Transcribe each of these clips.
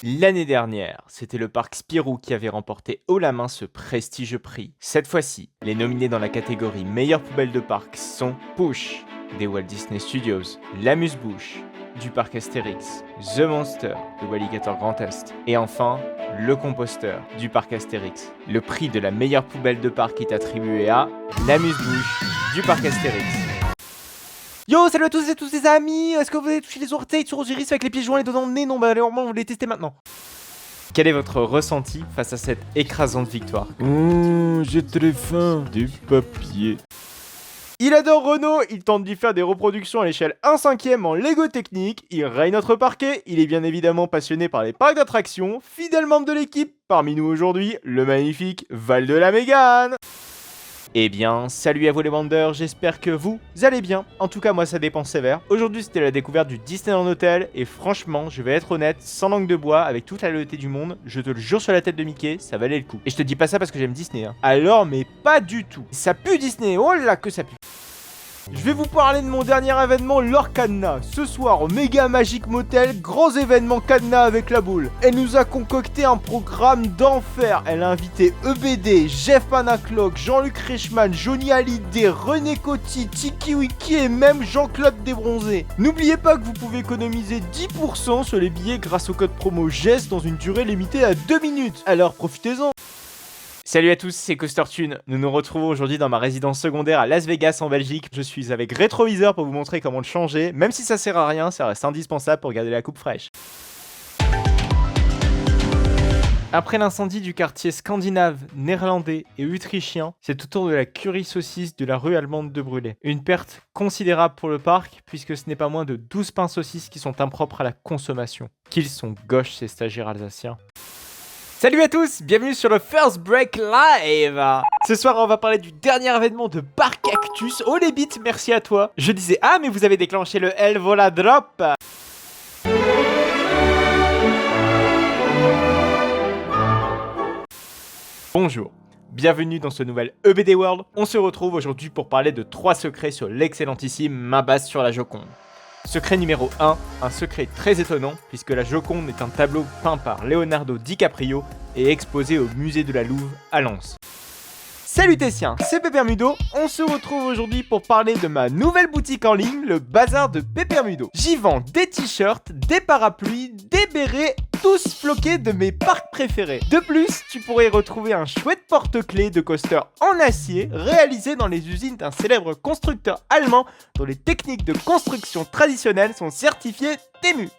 L'année dernière, c'était le parc Spirou qui avait remporté haut la main ce prestigieux prix. Cette fois-ci, les nominés dans la catégorie meilleure poubelle de parc sont Push des Walt Disney Studios, l'Amuse-Bouche du parc Astérix, The Monster de Walligator Grand Est et enfin le Composteur du parc Astérix. Le prix de la meilleure poubelle de parc est attribué à l'Amuse-Bouche du parc Astérix. Yo, salut à tous les amis. Est-ce que vous avez touché les orteils sur Osiris avec les pieds joints et les doigts dans le nez? Non, bah normalement on va les tester maintenant. Quel est votre ressenti face à cette écrasante victoire? J'ai très faim. Du papier. Il adore Renault, il tente d'y faire des reproductions à l'échelle 1/5 en Lego technique, il raye notre parquet, il est bien évidemment passionné par les parcs d'attractions, fidèle membre de l'équipe, parmi nous aujourd'hui, le magnifique Val de la Mégane. Eh bien, salut à vous les Wonders, j'espère que vous allez bien. En tout cas, moi ça dépend sévère. Aujourd'hui, c'était la découverte du Disneyland Hotel et franchement, je vais être honnête, sans langue de bois, avec toute la loyauté du monde, je te le jure sur la tête de Mickey, ça valait le coup. Et je te dis pas ça parce que j'aime Disney, hein. Alors, mais pas du tout. Ça pue Disney, oh là que ça pue. Je vais vous parler de mon dernier événement, Lore Cadenas. Ce soir, au Méga Magic Motel, grands événements cadenas avec la boule. Elle nous a concocté un programme d'enfer. Elle a invité EBD, Jeff Panaclock, Jean-Luc Reichmann, Johnny Hallyday, René Coty, Tiki Wiki et même Jean-Claude Desbronzés. N'oubliez pas que vous pouvez économiser 10% sur les billets grâce au code promo GES dans une durée limitée à 2 minutes. Alors profitez-en. Salut à tous, c'est CoasterTune. Nous nous retrouvons aujourd'hui dans ma résidence secondaire à Las Vegas en Belgique. Je suis avec Rétroviseur pour vous montrer comment le changer. Même si ça sert à rien, ça reste indispensable pour garder la coupe fraîche. Après l'incendie du quartier scandinave, néerlandais et autrichien, c'est au tour de la curry saucisse de la rue allemande de brûler. Une perte considérable pour le parc, puisque ce n'est pas moins de 12 pains saucisses qui sont impropres à la consommation. Qu'ils sont gauches ces stagiaires alsaciens. Salut à tous, bienvenue sur le First Break Live. Ce soir on va parler du dernier événement de Parc Cactus. Oh les bits, merci à toi. Je disais, ah mais vous avez déclenché le El Vola Drop. Bonjour, bienvenue dans ce nouvel EBD World. On se retrouve aujourd'hui pour parler de 3 secrets sur l'excellentissime Main Basse sur la Joconde. Secret numéro 1, un secret très étonnant puisque la Joconde est un tableau peint par Leonardo DiCaprio et exposé au musée de la Louvre à Lens. Salut Tessien, c'est Peppermudo, on se retrouve aujourd'hui pour parler de ma nouvelle boutique en ligne, le bazar de Peppermudo. J'y vends des t-shirts, des parapluies, des bérets, tous floqués de mes parcs préférés. De plus, tu pourrais y retrouver un chouette porte-clés de coaster en acier réalisé dans les usines d'un célèbre constructeur allemand dont les techniques de construction traditionnelles sont certifiées TEMU.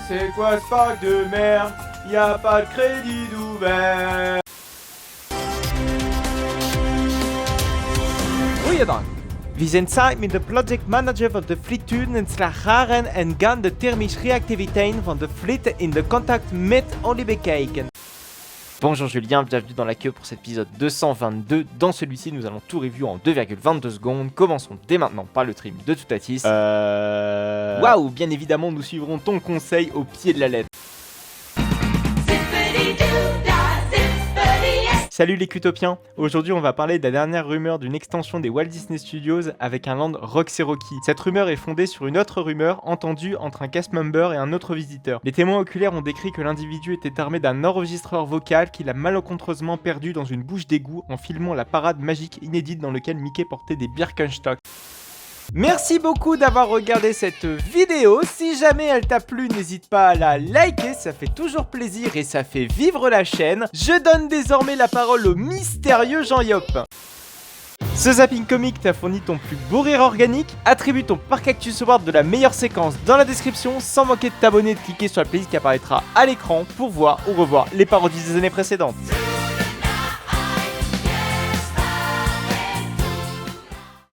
C'est quoi ce parc de merde? Y a pas de crédit d'ouvert. Goeiedag. We zijn samen met de project manager van de frituren en slagaren en gaan de thermische reactiviteit van de frieten in de contact met olie bekijken. Bonjour Julien, bienvenue dans la queue pour cet épisode 222. Dans celui-ci, nous allons tout review en 2,22 secondes. Commençons dès maintenant par le trim de Toutatis. Waouh, bien évidemment, nous suivrons ton conseil au pied de la lettre. Salut les Cutopiens, aujourd'hui on va parler de la dernière rumeur d'une extension des Walt Disney Studios avec un land Roxy Rocky. Cette rumeur est fondée sur une autre rumeur entendue entre un cast member et un autre visiteur. Les témoins oculaires ont décrit que l'individu était armé d'un enregistreur vocal qu'il a malencontreusement perdu dans une bouche d'égout en filmant la parade magique inédite dans laquelle Mickey portait des Birkenstock. Merci beaucoup d'avoir regardé cette vidéo. Si jamais elle t'a plu, n'hésite pas à la liker, ça fait toujours plaisir et ça fait vivre la chaîne. Je donne désormais la parole au mystérieux Jean Yop. Ce zapping comique t'a fourni ton plus beau rire organique. Attribue ton Parc Cactus Award de la meilleure séquence dans la description sans manquer de t'abonner et de cliquer sur la playlist qui apparaîtra à l'écran pour voir ou revoir les parodies des années précédentes.